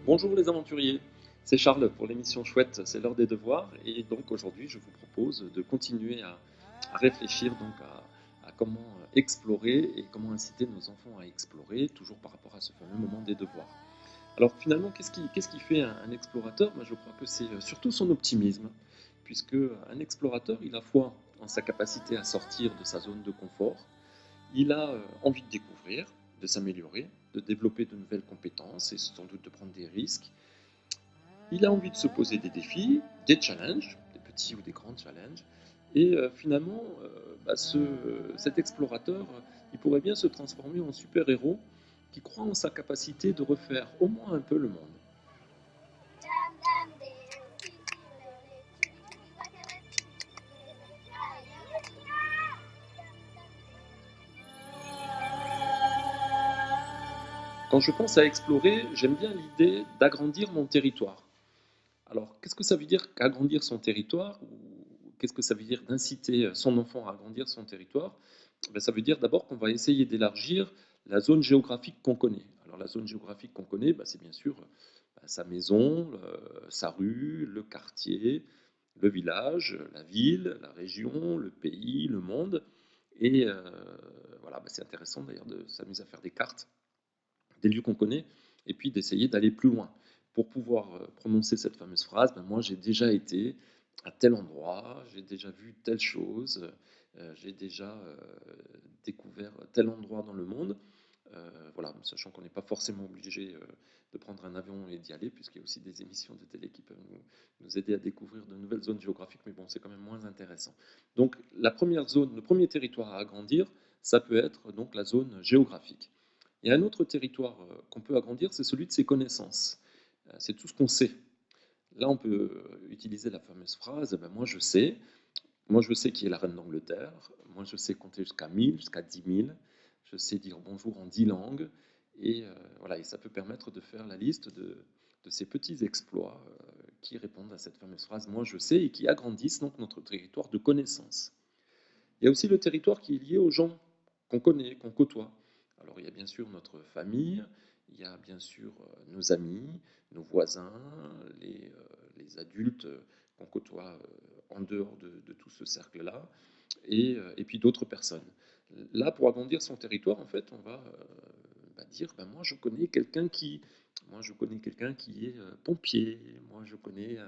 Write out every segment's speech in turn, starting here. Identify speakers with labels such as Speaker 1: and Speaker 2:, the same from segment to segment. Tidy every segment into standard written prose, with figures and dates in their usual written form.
Speaker 1: Bonjour les aventuriers, c'est Charles pour l'émission Chouette, c'est l'heure des devoirs et donc aujourd'hui je vous propose de continuer à réfléchir à comment explorer et comment inciter nos enfants à explorer, toujours par rapport à ce fameux moment des devoirs. Alors finalement, qu'est-ce qui fait un explorateur? Moi, je crois que c'est surtout son optimisme, puisque un explorateur, il a foi en sa capacité à sortir de sa zone de confort, il a envie de découvrir, de s'améliorer, de développer de nouvelles compétences et sans doute de prendre des risques. Il a envie de se poser des défis, des challenges, des petits ou des grands challenges. Et finalement, cet explorateur, il pourrait bien se transformer en super-héros qui croit en sa capacité de refaire au moins un peu le monde. Quand je pense à explorer, j'aime bien l'idée d'agrandir mon territoire. Alors, qu'est-ce que ça veut dire qu'agrandir son territoire ou qu'est-ce que ça veut dire d'inciter son enfant à agrandir son territoire? Ben, ça veut dire d'abord qu'on va essayer d'élargir la zone géographique qu'on connaît. Alors, la zone géographique qu'on connaît, ben, c'est bien sûr sa maison, sa rue, le quartier, le village, la ville, la région, le pays, le monde. Et voilà, ben, c'est intéressant d'ailleurs de s'amuser à faire des cartes des lieux qu'on connaît, et puis d'essayer d'aller plus loin. Pour pouvoir prononcer cette fameuse phrase, ben moi j'ai déjà été à tel endroit, j'ai déjà vu telle chose, j'ai déjà découvert tel endroit dans le monde. Voilà, sachant qu'on n'est pas forcément obligé de prendre un avion et d'y aller, puisqu'il y a aussi des émissions de télé qui peuvent nous aider à découvrir de nouvelles zones géographiques, mais bon, c'est quand même moins intéressant. Donc la première zone, le premier territoire à agrandir, ça peut être donc la zone géographique. Il y a un autre territoire qu'on peut agrandir, c'est celui de ses connaissances. C'est tout ce qu'on sait. Là, on peut utiliser la fameuse phrase, ben, moi je sais qui est la reine d'Angleterre, moi je sais compter jusqu'à 1000, jusqu'à 10 000, je sais dire bonjour en 10 langues, et voilà, et ça peut permettre de faire la liste de ces petits exploits qui répondent à cette fameuse phrase, moi je sais, et qui agrandissent donc notre territoire de connaissances. Il y a aussi le territoire qui est lié aux gens qu'on connaît, qu'on côtoie. Alors il y a bien sûr notre famille, il y a bien sûr nos amis, nos voisins, les adultes qu'on côtoie en dehors de tout ce cercle-là, et puis d'autres personnes. Là, pour agrandir son territoire, en fait, on va dire, ben, moi je connais quelqu'un qui est pompier, moi je connais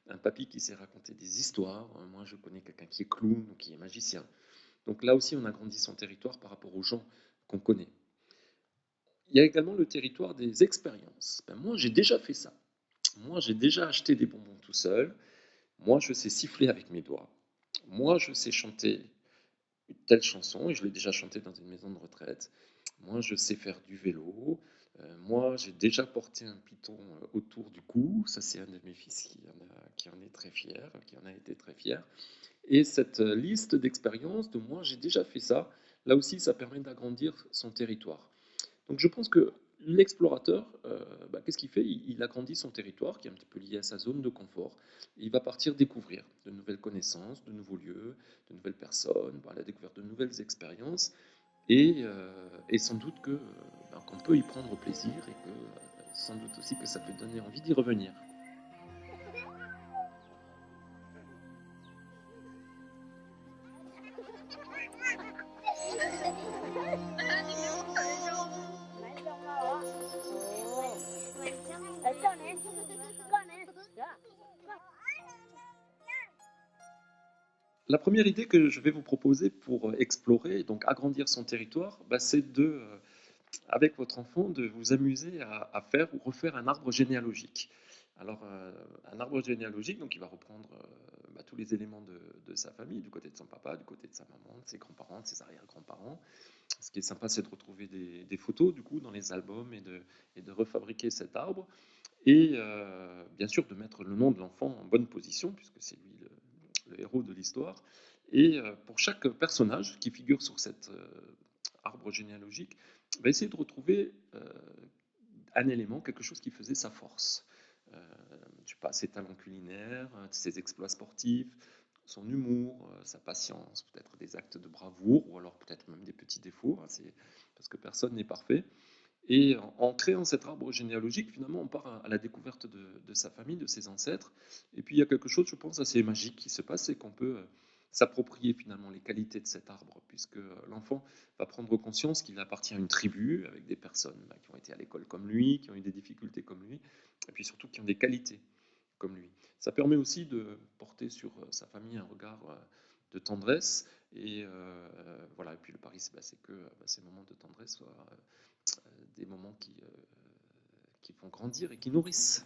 Speaker 1: un papy qui sait raconter des histoires, moi je connais quelqu'un qui est clown ou qui est magicien. Donc là aussi, on agrandit son territoire par rapport aux gens qu'on connaît. Il y a également le territoire des expériences. Ben moi, j'ai déjà fait ça. Moi, j'ai déjà acheté des bonbons tout seul. Moi, je sais siffler avec mes doigts. Moi, je sais chanter une telle chanson, et je l'ai déjà chantée dans une maison de retraite. Moi, je sais faire du vélo. Moi, j'ai déjà porté un python autour du cou. Ça, c'est un de mes fils qui en est très fier, qui en a été très fier. Et cette liste d'expériences, de moi, j'ai déjà fait ça, là aussi, ça permet d'agrandir son territoire. Donc je pense que l'explorateur, qu'est-ce qu'il fait? Il agrandit son territoire, qui est un petit peu lié à sa zone de confort. Et il va partir découvrir de nouvelles connaissances, de nouveaux lieux, de nouvelles personnes, voilà, découvrir de nouvelles expériences. Et sans doute qu'on peut y prendre plaisir et que sans doute aussi que ça peut donner envie d'y revenir. La première idée que je vais vous proposer pour explorer, donc agrandir son territoire, c'est avec votre enfant, de vous amuser à faire ou refaire un arbre généalogique. Alors, un arbre généalogique, donc il va reprendre tous les éléments de sa famille, du côté de son papa, du côté de sa maman, de ses grands-parents, de ses arrière-grands-parents. Ce qui est sympa, c'est de retrouver des photos, du coup, dans les albums et de refabriquer cet arbre. Et bien sûr, de mettre le nom de l'enfant en bonne position, puisque c'est lui le héros de l'histoire. Et pour chaque personnage qui figure sur cet arbre généalogique, on va essayer de retrouver un élément, quelque chose qui faisait sa force. Euh, je sais pas, ses talents culinaires, ses exploits sportifs, son humour, sa patience, peut-être des actes de bravoure, ou alors peut-être même des petits défauts, hein, parce que personne n'est parfait. Et en créant cet arbre généalogique, finalement, on part à la découverte de sa famille, de ses ancêtres. Et puis, il y a quelque chose, je pense, assez magique qui se passe, c'est qu'on peut s'approprier finalement les qualités de cet arbre, puisque l'enfant va prendre conscience qu'il appartient à une tribu, avec des personnes qui ont été à l'école comme lui, qui ont eu des difficultés comme lui, et puis surtout qui ont des qualités comme lui. Ça permet aussi de porter sur sa famille un regard de tendresse. Et voilà, et puis le pari, c'est que ces moments de tendresse soient des moments qui font grandir et qui nourrissent.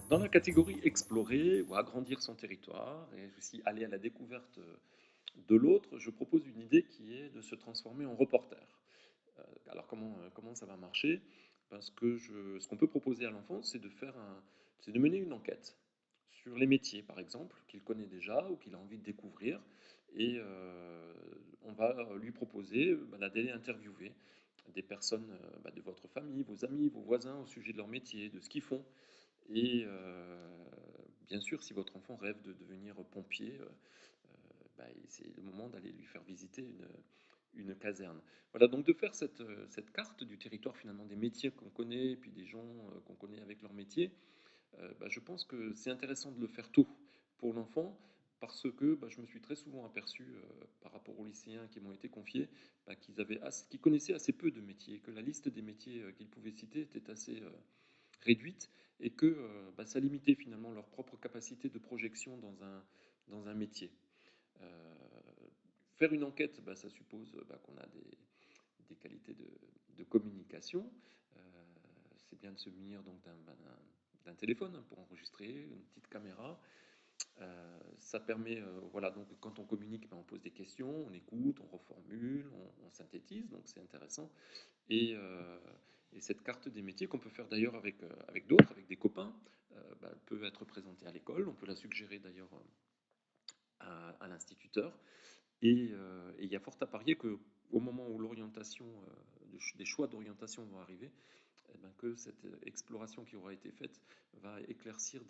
Speaker 1: Dans la catégorie explorer ou agrandir son territoire et aussi aller à la découverte de l'autre, je propose une idée qui est de se transformer en reporter. Alors comment ça va marcher? Parce que ce qu'on peut proposer à l'enfant, c'est de mener une enquête sur les métiers, par exemple, qu'il connaît déjà ou qu'il a envie de découvrir. Et on va lui proposer d'aller interviewer des personnes de votre famille, vos amis, vos voisins au sujet de leur métier, de ce qu'ils font. Et bien sûr, si votre enfant rêve de devenir pompier, c'est le moment d'aller lui faire visiter une caserne. Voilà, donc de faire cette carte du territoire finalement des métiers qu'on connaît, et puis des gens qu'on connaît avec leur métier, je pense que c'est intéressant de le faire tôt pour l'enfant, parce que je me suis très souvent aperçu, par rapport aux lycéens qui m'ont été confiés, qu'ils connaissaient assez peu de métiers, que la liste des métiers qu'ils pouvaient citer était assez réduite, et que ça limitait finalement leur propre capacité de projection dans un métier. Euh, Faire une enquête, ça suppose qu'on a des qualités de communication. Euh, c'est bien de se munir donc d'un téléphone pour enregistrer, une petite caméra. Ça permet, voilà, donc quand on communique, on pose des questions, on écoute, on reformule, on synthétise, donc c'est intéressant. Et, euh, et cette carte des métiers qu'on peut faire d'ailleurs avec d'autres, avec des copains, peut être présentée à l'école. On peut la suggérer d'ailleurs à l'instituteur. Et il y a fort à parier qu'au moment où l'orientation, des choix d'orientation vont arriver, que cette exploration qui aura été faite va éclaircir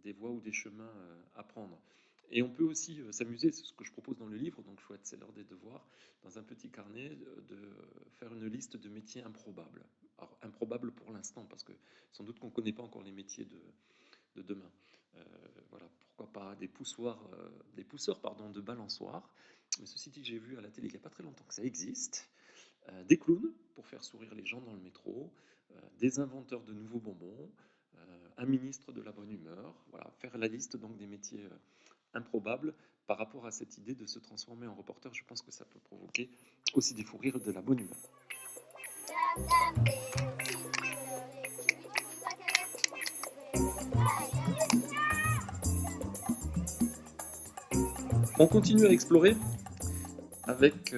Speaker 1: des voies ou des chemins à prendre. Et on peut aussi s'amuser, c'est ce que je propose dans le livre, donc chouette, c'est l'heure des devoirs, dans un petit carnet, de faire une liste de métiers improbables. Alors, improbables pour l'instant, parce que sans doute qu'on ne connaît pas encore les métiers de demain. Euh, voilà, pourquoi pas des pousseurs de balançoires. Mais ceci dit, j'ai vu à la télé il n'y a pas très longtemps que ça existe. Des clowns pour faire sourire les gens dans le métro, des inventeurs de nouveaux bonbons, un ministre de la bonne humeur. Voilà, faire la liste donc des métiers improbables par rapport à cette idée de se transformer en reporter. Je pense que ça peut provoquer aussi des fous rires et de la bonne humeur. On continue à explorer avec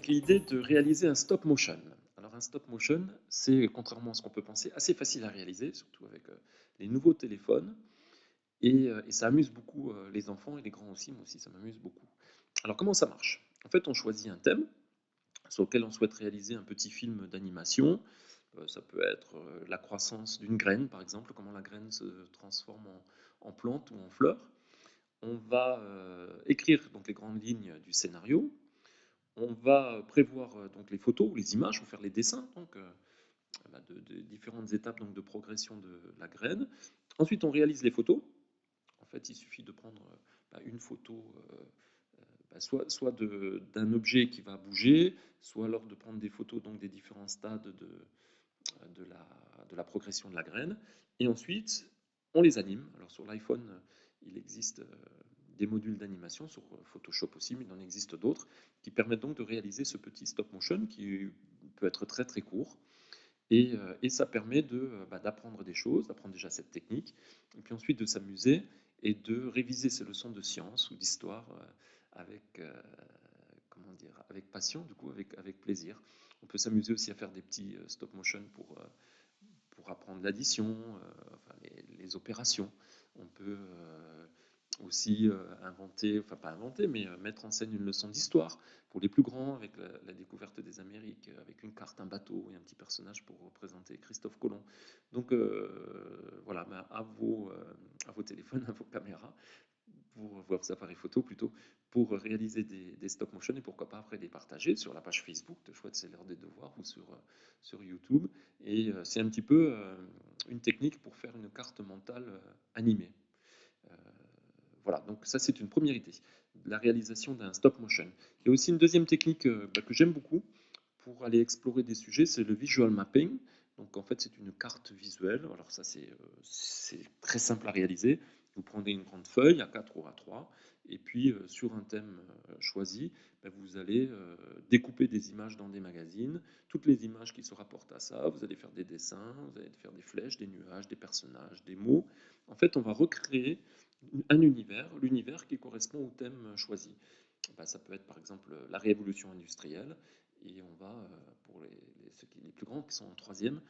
Speaker 1: l'idée de réaliser un stop motion. Alors un stop motion, c'est, contrairement à ce qu'on peut penser, assez facile à réaliser, surtout avec les nouveaux téléphones. Et ça amuse beaucoup les enfants et les grands aussi. Moi aussi, ça m'amuse beaucoup. Alors comment ça marche? En fait, on choisit un thème sur lequel on souhaite réaliser un petit film d'animation. Ça peut être la croissance d'une graine, par exemple, comment la graine se transforme en plante ou en fleur. On va écrire donc les grandes lignes du scénario. On va prévoir donc les photos ou les images, ou faire les dessins donc, de différentes étapes donc, de progression de la graine. Ensuite, on réalise les photos. En fait, il suffit de prendre une photo, soit d'un objet qui va bouger, soit alors de prendre des photos donc, des différents stades de la progression de la graine. Et ensuite, on les anime. Alors sur l'iPhone, il existe des modules d'animation, sur Photoshop aussi, mais il en existe d'autres, qui permettent donc de réaliser ce petit stop motion qui peut être très très court. Et ça permet d'apprendre des choses, d'apprendre déjà cette technique, et puis ensuite de s'amuser et de réviser ses leçons de science ou d'histoire avec, comment dire, avec passion, du coup, avec plaisir. On peut s'amuser aussi à faire des petits stop motion pour apprendre l'addition, enfin les opérations. On peut aussi inventer, enfin pas inventer, mais mettre en scène une leçon d'histoire pour les plus grands, avec la découverte des Amériques, avec une carte, un bateau et un petit personnage pour représenter Christophe Colomb. Donc voilà. à vos téléphones, à vos caméras, pour vos appareils photo plutôt, pour réaliser des stop motion et pourquoi pas après les partager sur la page Facebook de Chouette, c'est l'heure des devoirs ou sur YouTube. Et c'est un petit peu une technique pour faire une carte mentale animée. Euh, voilà, donc ça c'est une première idée, la réalisation d'un stop motion. Il y a aussi une deuxième technique que j'aime beaucoup pour aller explorer des sujets, c'est le visual mapping. Donc en fait c'est une carte visuelle, alors ça c'est très simple à réaliser. Vous prenez une grande feuille A4 ou A3 et puis sur un thème choisi, vous allez découper des images dans des magazines, toutes les images qui se rapportent à ça, vous allez faire des dessins, vous allez faire des flèches, des nuages, des personnages, des mots. En fait on va recréer un univers, l'univers qui correspond au thème choisi. Ça peut être par exemple la révolution industrielle, et on va, pour les plus grands qui sont en troisième,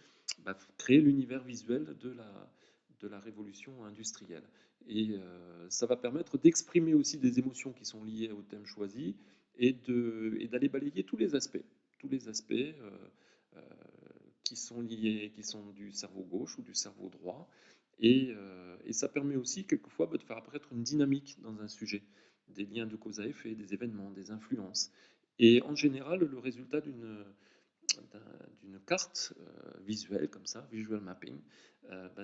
Speaker 1: créer l'univers visuel de la révolution industrielle. Et ça va permettre d'exprimer aussi des émotions qui sont liées au thème choisi et d'aller balayer tous les aspects euh, qui sont liés, qui sont du cerveau gauche ou du cerveau droit. Et ça permet aussi quelquefois de faire apparaître une dynamique dans un sujet, des liens de cause à effet, des événements, des influences. Et en général, le résultat d'une carte visuelle comme ça, visual mapping,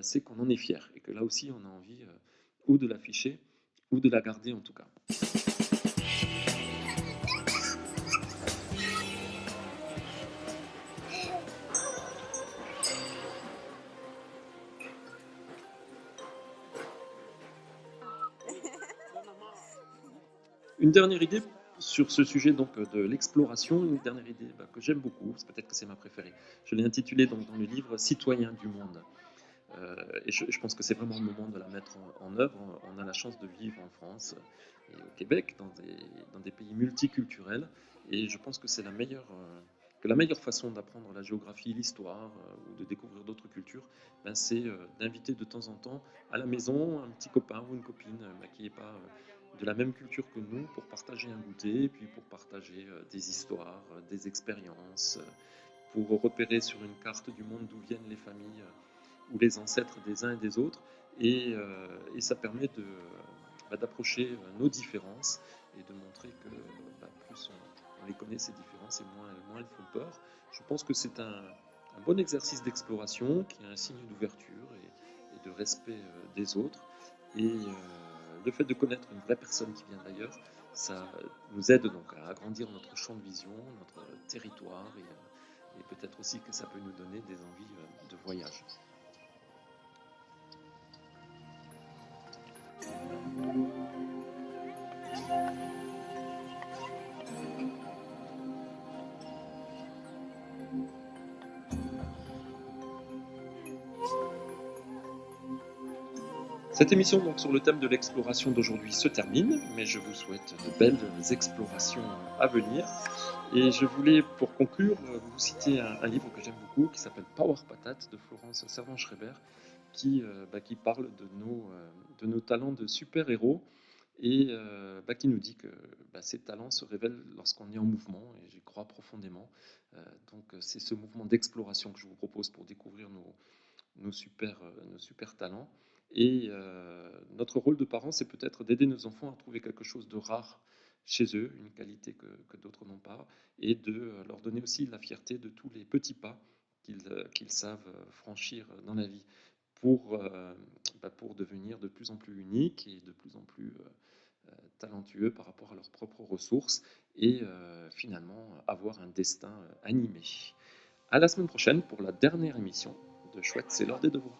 Speaker 1: c'est qu'on en est fier et que là aussi on a envie ou de l'afficher ou de la garder en tout cas. Une dernière idée sur ce sujet donc de l'exploration, une dernière idée que j'aime beaucoup, peut-être que c'est ma préférée. Je l'ai intitulée donc dans le livre Citoyens du monde. Et je pense que c'est vraiment le moment de la mettre en œuvre. On a la chance de vivre en France et au Québec, dans des pays multiculturels, et je pense que c'est la meilleure façon d'apprendre la géographie, l'histoire ou de découvrir d'autres cultures, c'est d'inviter de temps en temps à la maison un petit copain ou une copine qui n'est pas de la même culture que nous pour partager un goûter, et puis pour partager des histoires, des expériences, pour repérer sur une carte du monde d'où viennent les familles ou les ancêtres des uns et des autres, et ça permet d'approcher nos différences et de montrer que plus on les connaît, ces différences, et moins elles font peur. Je pense que c'est un bon exercice d'exploration qui est un signe d'ouverture et de respect des autres. Et le fait de connaître une vraie personne qui vient d'ailleurs, ça nous aide donc à agrandir notre champ de vision, notre territoire, et peut-être aussi que ça peut nous donner des envies de voyage. Cette émission donc sur le thème de l'exploration d'aujourd'hui se termine, mais je vous souhaite de belles explorations à venir. Et je voulais, pour conclure, vous citer un livre que j'aime beaucoup qui s'appelle Power Patate de Florence Servan-Schreiber, qui parle de nos talents de super-héros et qui nous dit que ces talents se révèlent lorsqu'on est en mouvement, et j'y crois profondément. Donc c'est ce mouvement d'exploration que je vous propose pour découvrir nos super talents. Et notre rôle de parents, c'est peut-être d'aider nos enfants à trouver quelque chose de rare chez eux, une qualité que d'autres n'ont pas, et de leur donner aussi la fierté de tous les petits pas qu'ils savent franchir dans la vie pour devenir de plus en plus uniques et de plus en plus talentueux par rapport à leurs propres ressources, et finalement avoir un destin animé. À la semaine prochaine pour la dernière émission de Chouette, c'est l'heure des devoirs.